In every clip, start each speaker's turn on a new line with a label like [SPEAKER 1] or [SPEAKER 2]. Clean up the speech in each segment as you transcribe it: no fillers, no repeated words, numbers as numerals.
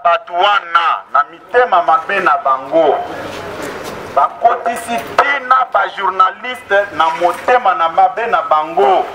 [SPEAKER 1] batuana na mitema mabe na bango bakotisi tina ba journaliste na motema na mabe na bango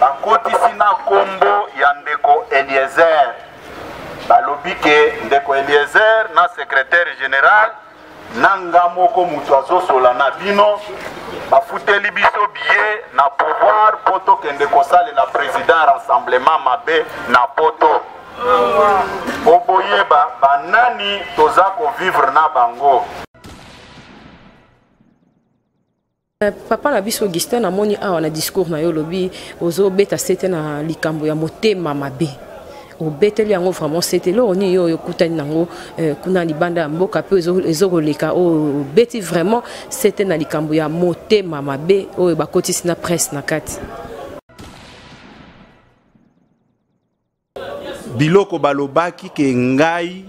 [SPEAKER 1] bakotisi na kombo ya ndeko Eliezer balobi ke ndeko Eliezer na secrétaire général nanga moko mutu azosola na bino bafuteli biso biye na pouvoir poto kende kosalela président rassemblement mabe na poto oboyeba banani toza kovivre na bango.
[SPEAKER 2] Papa na biso Augustin amoni awa na discours na yo lobi ozo beta sete na likambo ya motema mabe obeteli yango vraiment c'était lo ni yo kutani nango kuna libanda mboka pe ezo koleka o beti vraiment c'était na likambo ya motema mabe o bakotisi na presse na kati
[SPEAKER 3] biloko balobaki ke ngai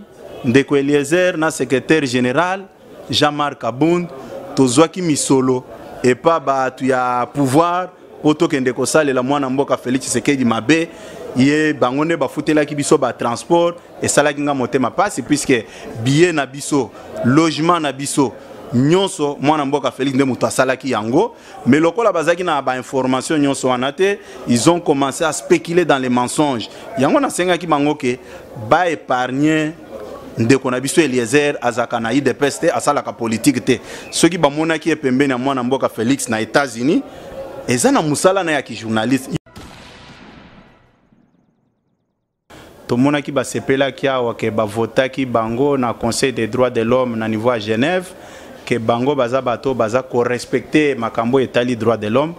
[SPEAKER 3] ndeko Eliezer na secrétaire général Jean-Marc Abound tozwaki misolo et pas batu ya pouvoir poto kende kosalela mwana mboka Félix Tshisekedi mabe ye bangone bafutelaki biso ba transport et salaki nga motema pasi puisque billet na biso logement na biso nyonso mwana mboka Félix nde mutu asalaki yango mais lokola bazaki na ba information nyonso wanate ils ont commencé à spéculer dans les mensonges yango na sengaki bango ke ba épargner ndeko na biso Eliezer azaka na UDPS te asalaka politique te soki bamonaki epembeni ya mwana mboka Félix na États-Unis eza na musala na ya ki journaliste tomonaki basepelaki awa ke bavotaki bango na Conseil des droits de l'homme na niveau à Genève que bango baza bato baza ko respecter makambo etali droits de l'homme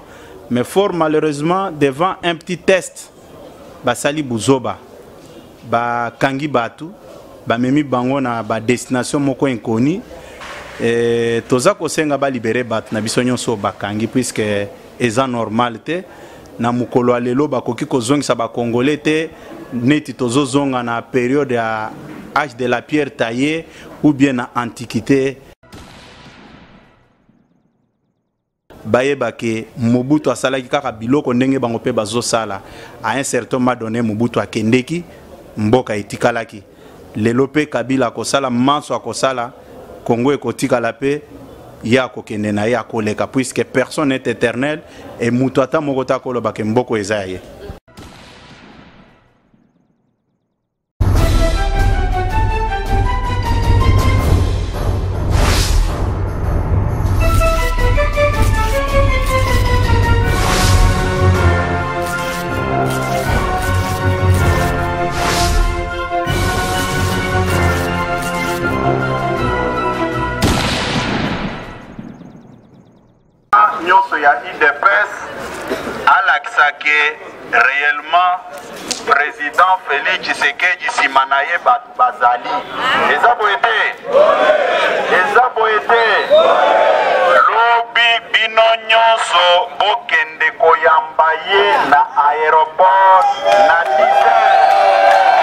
[SPEAKER 3] mais fort malheureusement devant un petit test basali buzoba ba kangi batu ba memi bango na ba destination moko inconnue toza ko senga ba libérer batu na biso nyonso bakangi puisque eza normal te na mukolo alelo bakoki kozongisa ba congolais te neti tozozonga na période ya âge de la pierre taillée ou bien na antiquité bayeba ke Mobutu asalaki kaka biloko ndenge bango pe bazosala à un certain moment donné Mobutu akendeki mboka etikalaki lelo pe Kabila akosala manso akosala Congo ekotikala pe ya kokende na ya koleka puisque personne n'est éternel et mutu ata moko ta koloba ke mboko eza ye.
[SPEAKER 1] Réellement président Félix Tshisekedi Simanaye Bazali Ezaboete Lobi bino nyonso bokende koyamba ye na aéroport na 10h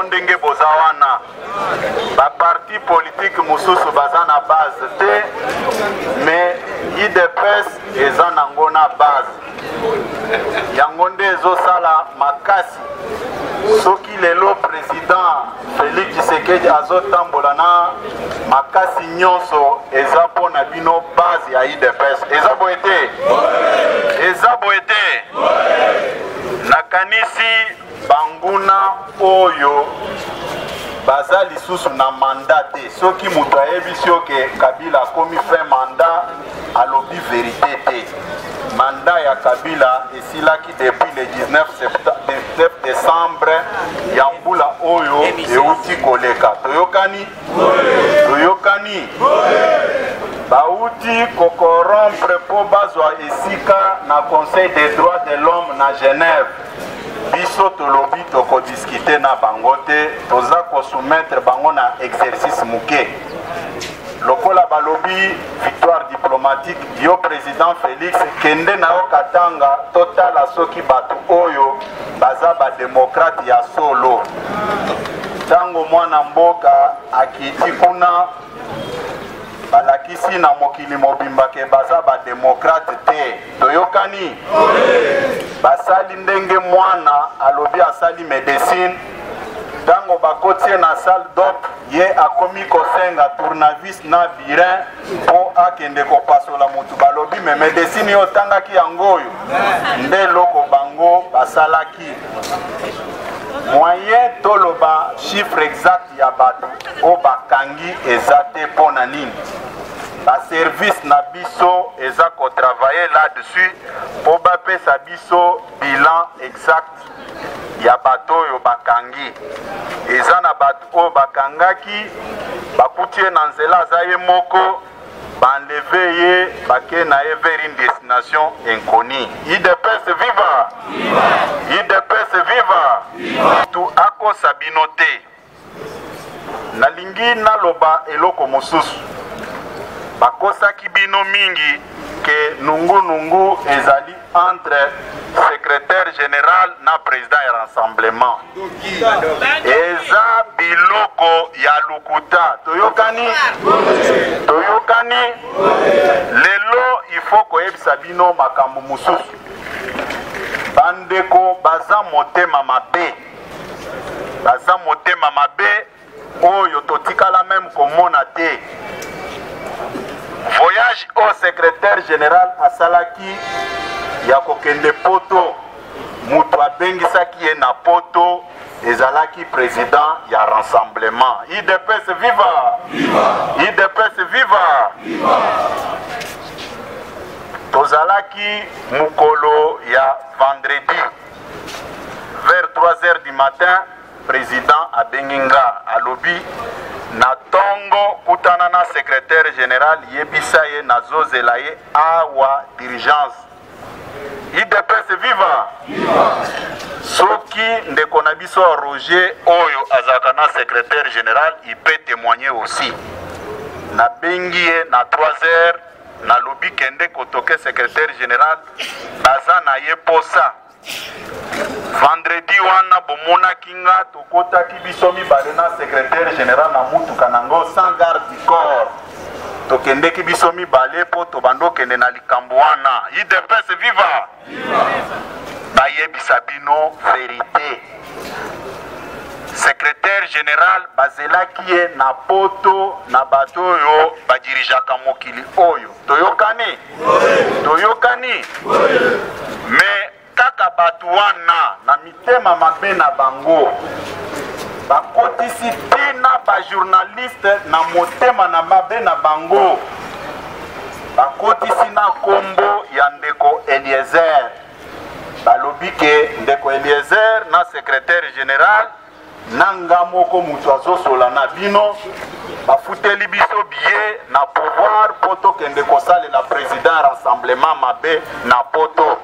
[SPEAKER 1] ndenge bozawana ba parti politique mususu baza na base te mais UDPS eza nango na base yango nde ezosala makasi soki lelo président Félix Tshisekedi azotambola na makasi nyonso eza pona bino base ya UDPS eza boete nakanisi banguna oyo baza lisusu na mandat te soki mutu ayebi ke Kabila komi fin mandat alobi vérité te mandat ya Kabila esilaki depuis le 19 décembre ya mbula oyo euti koleka toyokani bauti kokorompre po bazwa esika na Conseil des droits de l'homme na Genève biso tolobi toko discuter na bango te toza ko soumettre bango na exercice muke lokola balobi victoire diplomatique yo président Félix kende na yo katanga totala soki bato oyo baza ba démocrate ya solo tango mwana mboka akiti kuna balakisi na mokili mobimba ke baza ba démocrate te toyokani basali ndenge mwana alobi asali médecine tango bakotie na salle d'op ye akomi kosenga tournevis na birin po akende kopasola mutu balobi me médecine yo tangaki yango oyo nde loko bango basalaki moyen toloba chiffre exact ya bato o bakangi eza te mpo na nini baservice na biso eza kotravaille là-dessus po bapesa biso bilan exact ya bato oyo bakangi eza na bato oyo bakangaki bakutie na nzela aza ye moko banleve ye bake na ye vers une destination inconnue. IDPS viva! IDPS viva! Tu akosa bino te nalingi naloba eloko mosusu bakosaki bino mingi ke nungu ezali entre secrétaire général na président ya rassemblement eza biloko ya lukuta toyokani lelo ifo koyebisa bino makambo mosusu bandeko baza motema mabe oyo totikala meme komona te voyage au secrétaire général asalaki ya kokende poto mutu abengisaki ye na poto ezalaki président ya rassemblement. IDPS viva! IDPS viva! Tozalaki mukolo ya vendredi vers 3h du matin président abenginga alobi na tongo kutana na secrétaire général yebisa ye nazozela ye awa dirigence. IDPS viva! Soki ndeko na biso Roger oyo azaka na secrétaire général il peut témoigner aussi na bengi ye na 3h na lobi kende kotoke secrétaire général baza na ye posa vendredi wana bomona kinga tokotaki biso mibale na secrétaire général na mutuka nango sans garde du corps tokendeki biso mibale po tobando kende na likambo wana. IDPS viva! Bayebisa bino vérité secrétaire général bazelaki ye na poto na bato oyo badirijaka mokili oyo toyokani me kaka bato wana na mitema mabe na bango bakotisi tina bajournaliste na motema na mabe na bango bakotisi na kombo ya ndeko Eliezer balobi ke ndeko Eliezer na secrétaire général nanga moko mutu azosola na bino bafuteli biso biye na pouvoir poto kende kosalela président rassemblement mabe na poto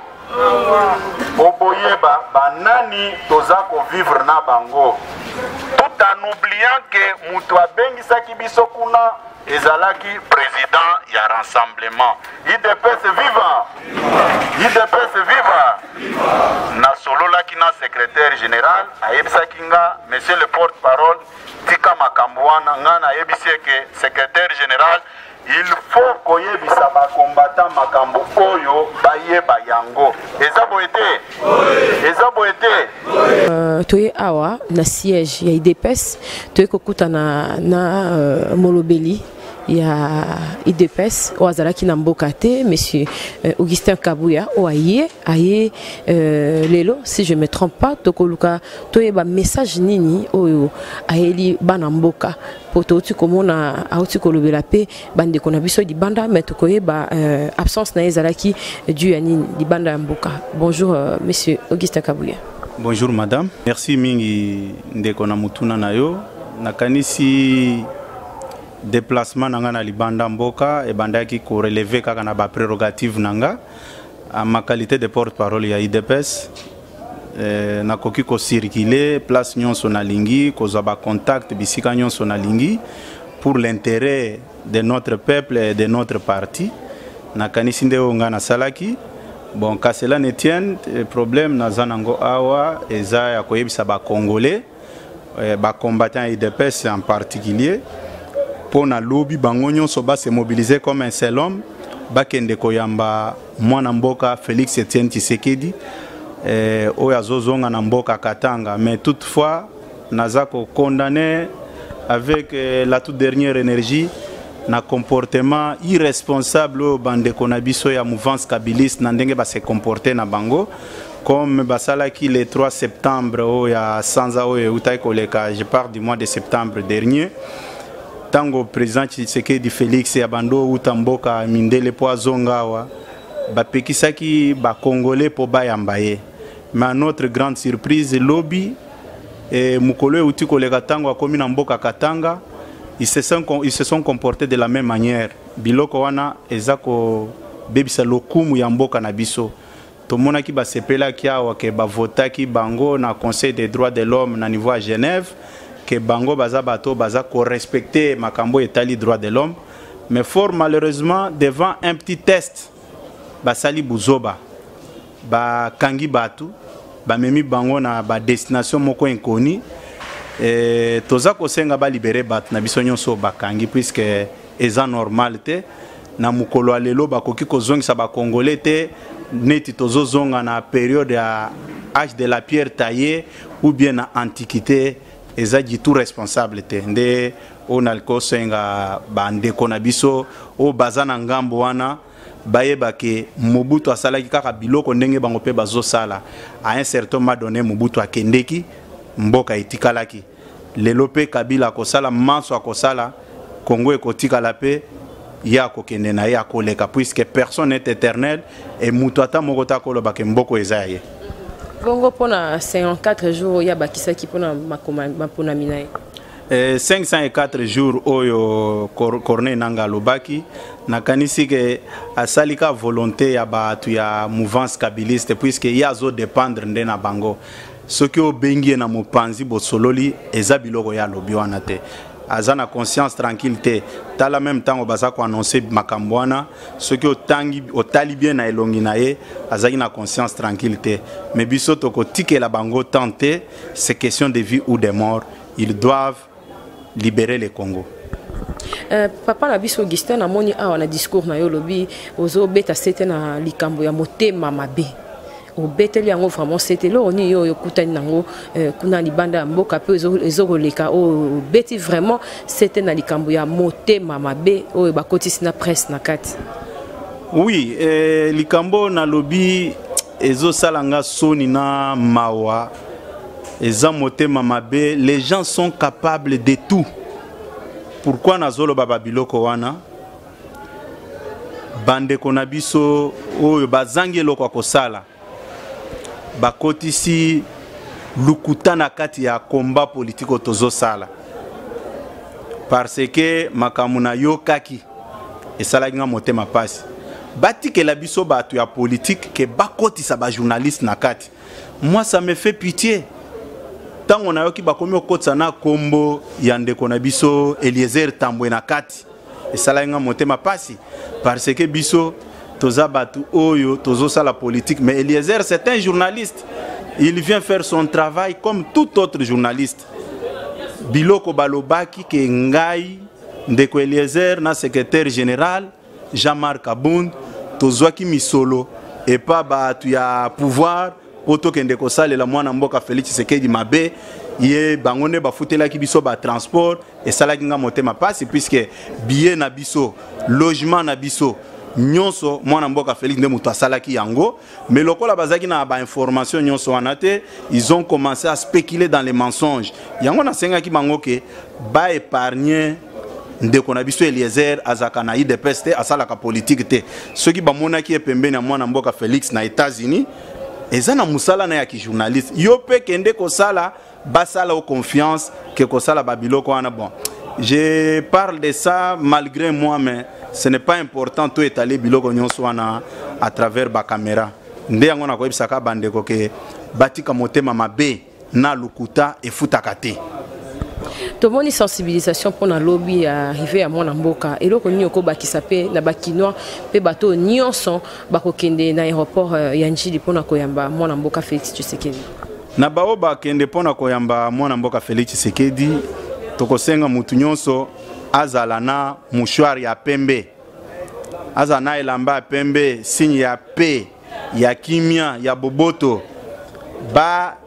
[SPEAKER 1] oboyeba banani toza kovivre na bango tout en oubliant que mutu abengisaki biso kuna ezalaki président ya rassemblement. IDPS viva! IDPS viva! Na sololaki na secrétaire général ayebisaki nga monsieur le porte-parole tika makambo wana nga nayebisi ke secrétaire général il faut koyebisa bakombata makambo oyo bayeba yango eza boye te
[SPEAKER 2] toye awa na siège ya IDPS toye kokutana na molobeli ya IDPS o azalaki na mboka te monsieur Augustin Kabuya o aye lelo si je me trompe pas tokoluka toyeba message nini oyo ayeli bana mboka poto tu komona auti kolobela pe bande kona biso di banda mais tokoyeba absence na ezalaki dû à nini di banda ya mboka. Bonjour monsieur Augustin Kabuya.
[SPEAKER 3] Bonjour madame, merci mingi ndeko na mutuna na yo nakanisi déplacement nanga na libanda mboka e bandaki ko relever kaka na ba prérogative nanga à ma qualité de porte-parole ya IDPS nakoki ko circuler place nyonso na lingi ko za ba contact bisika nyonso na lingi pour l'intérêt de notre peuple et de notre parti. Nakanisi nde onga na salaki. Bon, qu'à cela ne tienne, le problème na zanango awa eza ya koyebisa ba Congolais, ba combattants IDPS en particulier, pour na lobby bango nyonso ba se mobiliser comme un seul homme, ba kende koyamba mwana mboka Félix Etienne Tshisekedi, oyo azozonga na mboka Katanga, mais toutefois naza ko condamner avec la toute dernière énergie na comportement irresponsable au bande konabiso ya mouvance kabiliste na ndenge ba se comporter na bango comme basala qui le 3 septembre o ya sanza o utai koleka, je parle du mois de septembre dernier, tango président Tshisekedi Félix ya bando utamboka mindele po azongawa ba pekisaki ba congolais po bayambaye. Mais à notre grande surprise lobby et mukolo uti koleka tango akomi na mboka Katanga, ils se sont comportés de la même manière. Biloko wana ezako bebisa lokumu ya mboka na biso. Tomona ki ba sepela ki awa ke ba vota ki bango na Conseil des droits de l'homme na niveau à Genève que bango baza bato baza ko respecter makambo etali droits de l'homme, mais fort malheureusement devant un petit test basali buzoba ba kangi batu ba memi bango na ba destination moko inconnue. Toza kosenga ba libérer bat na biso nyonso bakangi puisque eza normal te na mukolo alelo bakoki kozongisa ba congolais te neti tozozonga na période ya âge de la pierre taillée ou bien na antiquité, eza tout responsable te nde on kosenga ba ndeko na biso o bazana ngambo wana bayeba ke Mobutu asalaki kaka biloko ndenge bango pe bazosala. À un certain moment donné Mobutu akendeki mboka etikalaki, lelo pe Kabila kosala manso akosala Congo ekotikala pe ya kokende na ya koleka puisque personne n'est éternel et mutu ata mokota koloba ke mboko ezaye.
[SPEAKER 2] Bongo pona 54 jours ya bakisaki pona mapona minaye.
[SPEAKER 3] 504 jours oyo Corneille Nangaa lobaki nakanisi ke asalika volonté ya batu ya mouvance kabiliste puisque ya zo dépendre nde na bango. Soki obengi na mopanzi bosololi eza biloko ya lobi wana te, aza na conscience tranquille te, tala même temps baza ko annoncer makambo wana soki otangi otali bien na elongi na ye azaki na conscience tranquille te, mais biso toko tikela bango tenter, c'est question de vie ou de mort, ils doivent libérer le Congo.
[SPEAKER 2] Papa na biso Augustin na moni awa na discours na yo lobi ozo beta sete na likambo ya motema mabe. Au beteli yango vraiment c'était là on y yo kutani nango kuna libanda mboka pe ezoroleka o beti vraiment c'était na likambo ya motema mabe o bakotisi na presse na kati.
[SPEAKER 3] Oui, likambo na lobi ezo salanga soni na mawa eza motema mabe, les gens sont capables de tout. Pourquoi nazolo baba biloko wana bande konabiso o bazangi loko kosala bakotisi lukuta na kati ya combat politique tozo sala parce que makamuna yo kaki esalaki nga motema pasi batikela biso batu ya politique ke bakotisa ba journaliste na kati. Moi ça me fait pitié tango na yoki bakomi okotisa na kombo ya ndeko na biso Eliezer Tambwe na kati esalaki nga motema pasi parce que biso toza batu oyo tozo sala politique, mais Eliezer c'est un journaliste, il vient faire son travail comme tout autre journaliste. Biloko balobaki ke ngai ndeko Eliezer na secrétaire général Jean-Marc Abound tozwaki misolo et pas batu ya pouvoir poto kende ko salela mwana mboka Félix Tshisekedi mabe ye bangone bafutelaki biso ba transport et salaki nga motema pasi puisque billet na biso, logement na biso nyonso mwana mboka Félix nde mutu asalaki yango, mais lokola bazaki na ba information nyonso wanate, ils ont commencé à spéculer dans les mensonges. Yango na senga ki bango ke ba épargner ndeko na biso Eliezer azaka na IDPS te asalaka politique te. Ceux qui bamona ki epembe na mwana mboka Félix na États-Unis eza na musala na ya ki journaliste yo pe kende ko sala basala au confiance que ko sala babiloko wana. Bon, je parle de ça malgré moi, mais ce n'est pas important tout étaler biloko nyonso wana à travers ba caméra. Nde yango na ko ebisaka bandeko ke batika motema mabe na lukuta efutaka te.
[SPEAKER 2] Tout le monde sensibilisation pour la lobby arriver à mon amboka et loko nyoko bakisa pe na bakinois pe bato nyonso bakokende na aéroport Yanjili pona koyamba mon amboka Félix Tshisekedi.
[SPEAKER 3] Na bao bakende pona koyamba mon amboka Félix Tshisekedi tokosenga mutu nyonso azala na mouchoir ya pembe. Azana elamba pembe signe ya paix, ya kimia, ya boboto. Ba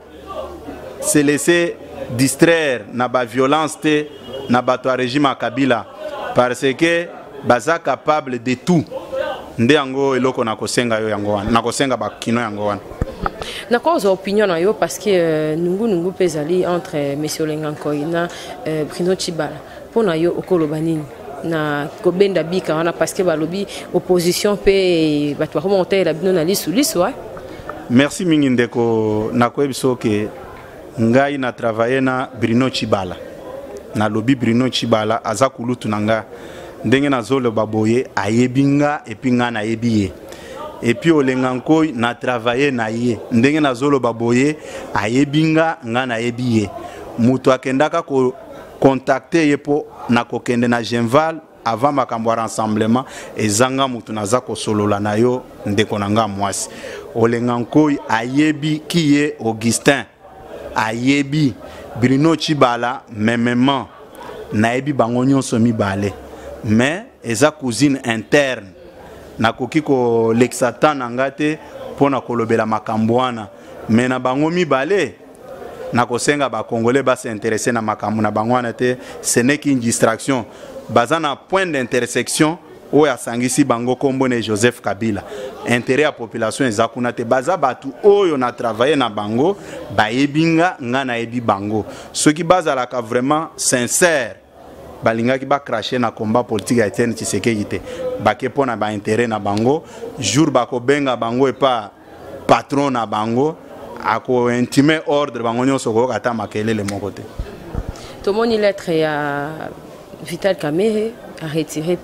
[SPEAKER 3] se laisser distraire na ba violence te na bato a régime a Kabila parce que baza capable de tout. Nde yango eloko na kosenga yo yango wana, na kosenga bakino yango wana.
[SPEAKER 2] Na cause opinion na yo parce que nungu pezali entre monsieur Lengankoy na Bruno Tshibala. Pona yo okoloba nini? Na kobenda bika wana parce que balobi opposition pe bato ba remonter la bino na lisu ouais.
[SPEAKER 3] Merci mingi ndeko na koyebiso ke ngai na travailler na Bruno Tshibala. Na lobby Bruno Tshibala aza kulutu nanga ndenge na zolo baboye ayebinga epi nga na yebiye. Et puis Olengankoy na travailler na ye ndenge na zolo baboye ayebinga nga na yebiye. Mutu akendaka ko contacter yepo na kokende na Genval avant makambo rassemblement ezanga mutu naza ko solola na yo ndeko nanga mwasi. Olengankoy ayebi kiye Augustin ayebi Bruno Tshibala memement nayebi bango nyonso mibale mais eza cousine interne nakoki ko lexata nangate pona kolobela makambo wana mais na bango mibale nakosenga ba congolais ba s'intéresser na makambo na bango wana te ce n'est qu'une distraction bazana point d'intersection oya sangisi bango kombone Joseph Kabila intérêt à population ezakuna te baza batu oyo na travailler na bango bayebinga nga na yebi bango ceux qui bazala ka vraiment sincère balinga ki ba cracher na combat politique ya Etienne Tshisekedi te bake pona ba intérêt na bango jour bako benga bango et pas patron na bango ako intimer ordre bango nyonso ko kata makelele moko te.
[SPEAKER 2] Tomoni lettre ya Vital Kamerhe a retiré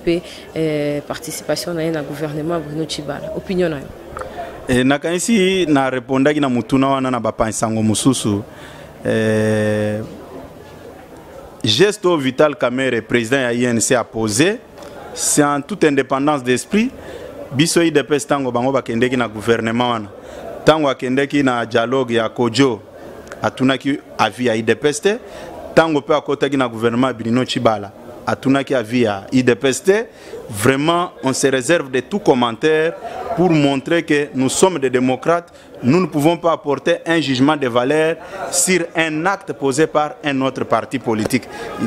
[SPEAKER 2] participation na na gouvernement Bruno Tshibala. Opinion na yo?
[SPEAKER 3] Nakanisi na répondaki na mutuna wana na bapansango mususu gesto Vital Kamerhe président ya INC a posé c'est en toute indépendance d'esprit biso IDPS tango bango bakendeki na gouvernement wana tango akendeki na dialogue ya Kodjo atunaki avis ya IDPS te tango pe akotaki na gouvernement Bruno Tshibala atunaki avis ya IDPS te vraiment on se réserve de tout commentaire pour montrer que nous sommes des démocrates. Nous ne pouvons pas apporter un jugement de valeur sur un acte posé par un autre parti politique.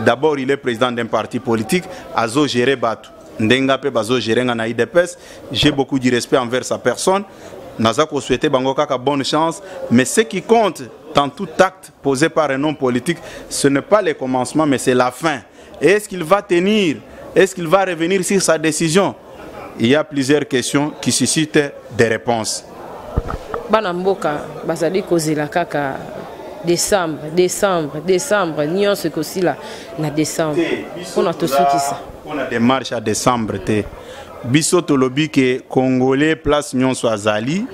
[SPEAKER 3] D'abord, il est président d'un parti politique, Azo géré Batu. Ndengape Bazo géré na IDPS. J'ai beaucoup de respect envers sa personne. Nazako souhaité Bango Kaka bonne chance. Mais ce qui compte dans tout acte posé par un homme politique, ce n'est pas le commencement, mais c'est la fin. Est-ce qu'il va tenir? Est-ce qu'il va revenir sur sa décision? Il y a plusieurs questions qui suscitent des réponses.
[SPEAKER 2] Banamboka, bazali kozela kaka décembre, nion ce que aussi là, na décembre. On a tout ce qui ça.
[SPEAKER 3] On a des marches à décembre. Biso tolobi que Congolais place nion Swazali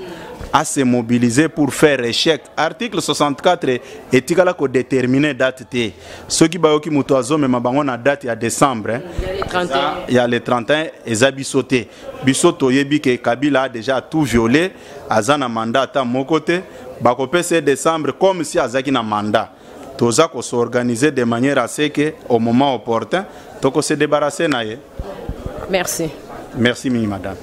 [SPEAKER 3] à se mobiliser pour faire échec. Article 64 est égal à déterminer date T. Ceux qui bayoki mutoazo mais mabango na date ya décembre. Il y a le 31 et Zabisoté. Bisoto yebi que Kabila a déjà tout violé. Azana mandat à mon côté. Bakope c'est décembre comme si Azaki na mandat. Toza ko s'organiser de manière à ce que au moment opportun, toko se débarrasser naie.
[SPEAKER 2] Merci.
[SPEAKER 3] Merci madame.